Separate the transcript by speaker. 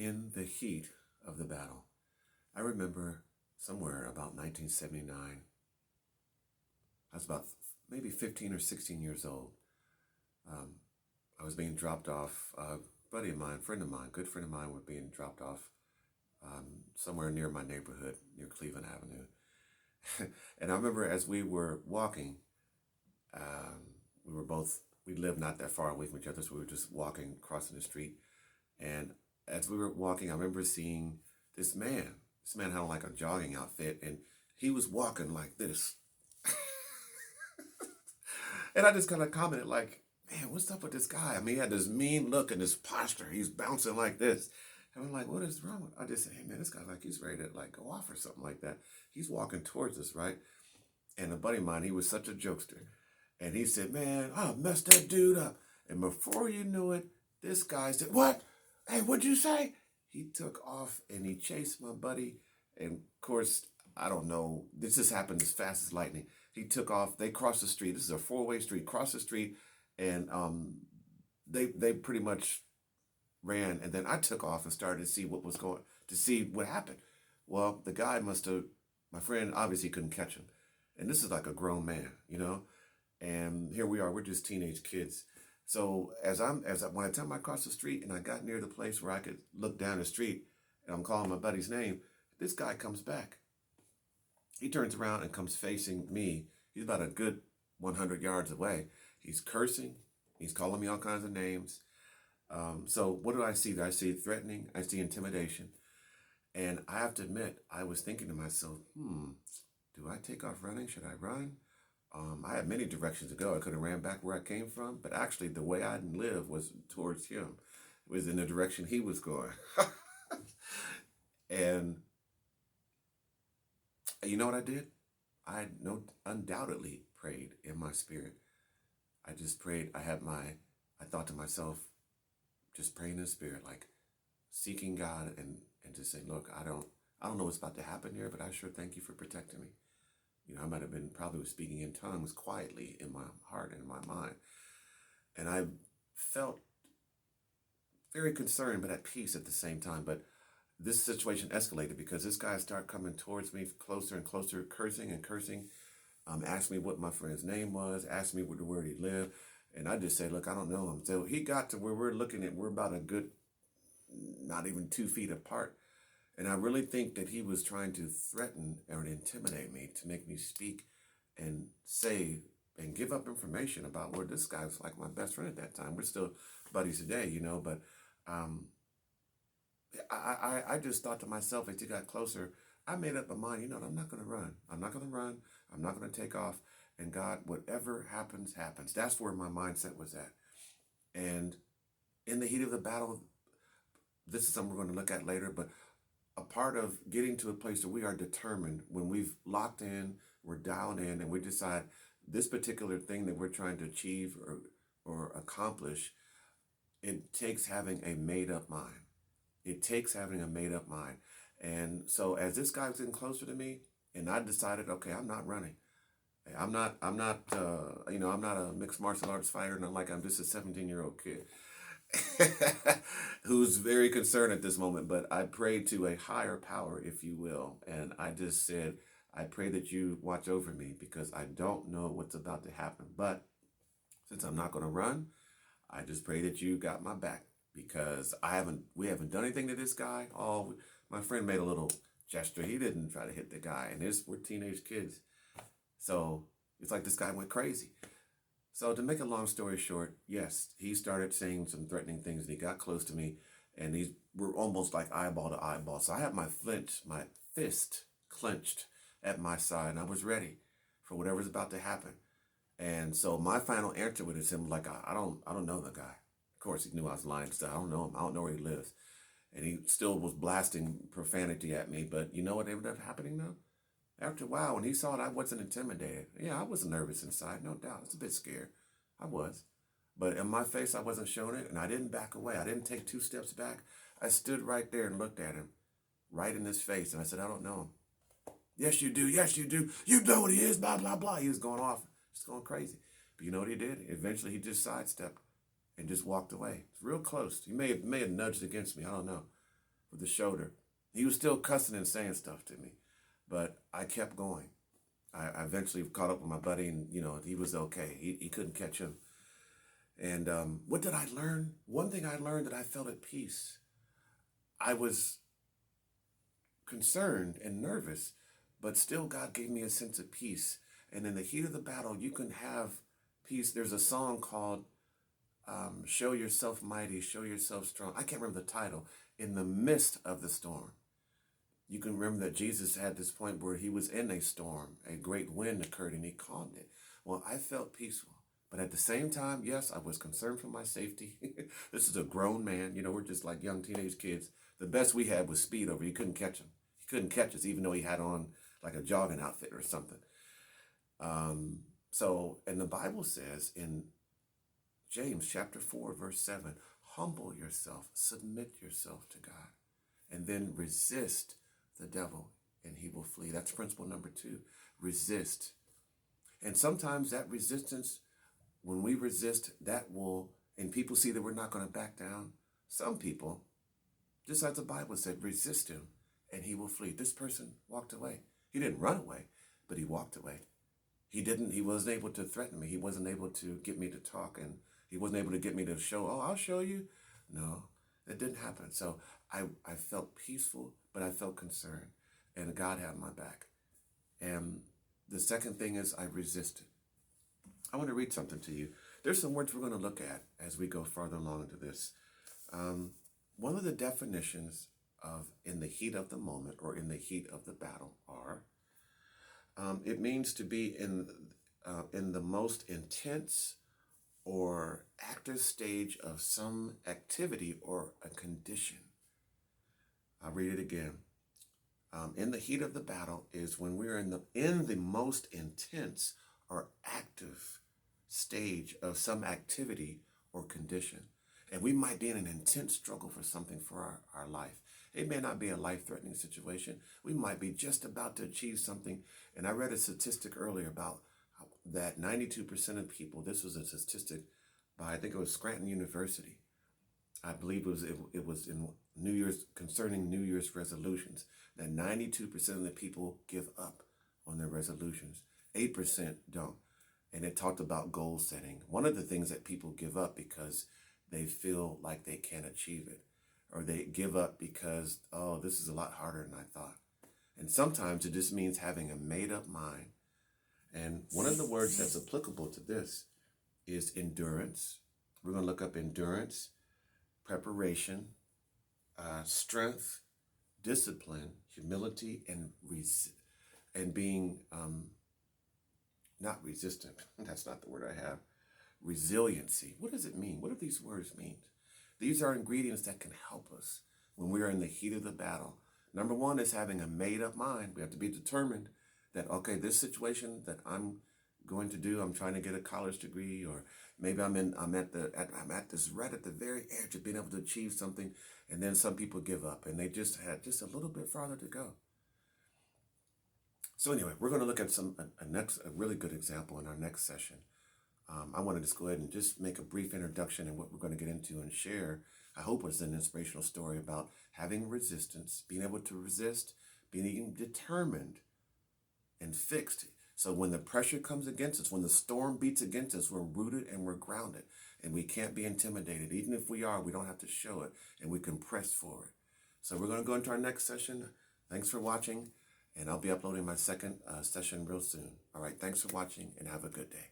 Speaker 1: in the heat of the battle. I remember somewhere about 1979, I was about maybe 15 or 16 years old. Um, I was being dropped off. A buddy of mine, friend of mine, good friend of mine, were being dropped off somewhere near my neighborhood, near Cleveland Avenue. And I remember as we were walking, we were both, we lived not that far away from each other, so we were just walking, crossing the street. And as we were walking, I remember seeing this man. This man had on like a jogging outfit, and he was walking like this. And I just kind of commented like, man, what's up with this guy? I mean, he had this mean look and this posture. He's bouncing like this. And I'm like, what is wrong with? I just said, hey man, this guy's like, he's ready to like go off or something like that. He's walking towards us, right? And a buddy of mine, he was such a jokester. And he said, man, I messed that dude up. And before you knew it, this guy said, what? Hey, what'd you say? He took off and he chased my buddy. And of course, I don't know, this just happened as fast as lightning. He took off, they crossed the street. This is a four-way street, crossed the street, and they pretty much ran. And then I took off and started to see what was going, to see what happened. Well, the guy must have, my friend obviously couldn't catch him. And this is like a grown man, you know? And here we are, we're just teenage kids. So by the time I crossed the street and I got near the place where I could look down the street and I'm calling my buddy's name, this guy comes back. He turns around and comes facing me. He's about a good 100 yards away. He's cursing. He's calling me all kinds of names. So what do I see? I see threatening. I see intimidation. And I have to admit, I was thinking to myself, do I take off running? Should I run? I had many directions to go. I could have ran back where I came from, but actually the way I lived was towards him. It was in the direction he was going. And you know what I did? I undoubtedly prayed in my spirit. I just prayed. I thought to myself, just praying in the spirit, like seeking God and just saying, look, I don't know what's about to happen here, but I sure thank you for protecting me. You know, I might have been probably speaking in tongues quietly in my heart and in my mind. And I felt very concerned, but at peace at the same time. But this situation escalated because this guy started coming towards me closer and closer, cursing and cursing, asked me what my friend's name was, asked me where he lived. And I just said, look, I don't know him. So he got to where we're about a good, not even 2 feet apart. And I really think that he was trying to threaten or intimidate me to make me speak and say and give up information about where this guy was like my best friend at that time. We're still buddies today, you know, but I just thought to myself as he got closer, I made up my mind, you know, I'm not going to run. I'm not going to run. I'm not going to take off. And God, whatever happens, happens. That's where my mindset was at. And in the heat of the battle, this is something we're going to look at later, but a part of getting to a place where we are determined, when we've locked in, we're dialed in, and we decide this particular thing that we're trying to achieve or accomplish, it takes having a made-up mind. It takes having a made-up mind. And so as this guy was getting closer to me, and I decided, okay, I'm not running. I'm not I'm not a mixed martial arts fighter, not like I'm just a 17-year-old kid. Who's very concerned at this moment, but I prayed to a higher power, if you will, and I just said, I pray that you watch over me because I don't know what's about to happen. But since I'm not going to run, I just pray that you got my back because we haven't done anything to this guy. Oh, my friend made a little gesture. He didn't try to hit the guy, and we're teenage kids, so it's like this guy went crazy. So to make a long story short, yes, he started saying some threatening things, and he got close to me, and we're almost like eyeball to eyeball. So I had my fist clenched at my side, and I was ready for whatever's about to happen. And so my final answer with him, like, I don't know the guy. Of course, he knew I was lying. So I don't know him. I don't know where he lives. And he still was blasting profanity at me. But you know what ended up happening though? After a while, when he saw that I wasn't intimidated, yeah, I was nervous inside, no doubt. I was a bit scared. I was. But in my face, I wasn't showing it, and I didn't back away. I didn't take 2 steps back. I stood right there and looked at him, right in his face, and I said, I don't know him. Yes, you do. Yes, you do. You know what he is, blah, blah, blah. He was going off, just going crazy. But you know what he did? Eventually, he just sidestepped and just walked away. It's real close. He may have nudged against me. I don't know. with the shoulder. He was still cussing and saying stuff to me, but I kept going. I eventually caught up with my buddy, and he was okay. He couldn't catch him. And what did I learn? One thing I learned, that I felt at peace. I was concerned and nervous, but still God gave me a sense of peace. And in the heat of the battle, you can have peace. There's a song called Show Yourself Mighty, Show Yourself Strong. I can't remember the title. In the midst of the storm. You can remember that Jesus had this point where he was in a storm. A great wind occurred and he calmed it. Well, I felt peaceful. But at the same time, yes, I was concerned for my safety. This is a grown man. We're just like young teenage kids. The best we had was speed over. You couldn't catch him. He couldn't catch us, even though he had on like a jogging outfit or something. And the Bible says in James chapter 4, verse 7, humble yourself, submit yourself to God, and then resist the devil and he will flee. That's principle number 2, resist. And sometimes that resistance, when we resist, and people see that we're not going to back down. Some people, just as the Bible said, resist him and he will flee. This person walked away. He didn't run away, but he walked away. He wasn't able to threaten me. He wasn't able to get me to talk, and he wasn't able to get me to show, I'll show you. No, it didn't happen. So I felt peaceful, but I felt concerned, and God had my back. And the second thing is I resisted. I want to read something to you. There's some words we're going to look at as we go farther along into this. One of the definitions of in the heat of the moment or in the heat of the battle are, it means to be in the most intense or active stage of some activity or a condition. I'll read it again. In the heat of the battle is when we're in the most intense or active stage of some activity or condition. And we might be in an intense struggle for something for our life. It may not be a life-threatening situation. We might be just about to achieve something. And I read a statistic earlier about that 92% of people, this was a statistic by, I think it was Scranton University. I believe it was in concerning New Year's resolutions, that 92% of the people give up on their resolutions. 8% don't. And it talked about goal setting. One of the things that people give up because they feel like they can't achieve it, or they give up because, this is a lot harder than I thought. And sometimes it just means having a made-up mind. And one of the words that's applicable to this is endurance. We're going to look up endurance, preparation, strength, discipline, humility, and being not resistant. That's not the word I have. Resiliency. What does it mean? What do these words mean? These are ingredients that can help us when we are in the heat of the battle. Number one is having a made-up mind. We have to be determined that, okay, this situation that I'm going to do, I'm trying to get a college degree, or maybe I'm at this right at the very edge of being able to achieve something, and then some people give up, and they just had just a little bit farther to go. So anyway, we're going to look at a really good example in our next session. I want to just go ahead and just make a brief introduction and what we're going to get into and share. I hope it's an inspirational story about having resistance, being able to resist, being determined and fixed. So when the pressure comes against us, when the storm beats against us, we're rooted and we're grounded, and we can't be intimidated. Even if we are, we don't have to show it, and we can press forward. So we're going to go into our next session. Thanks for watching, and I'll be uploading my second session real soon. All right, thanks for watching, and have a good day.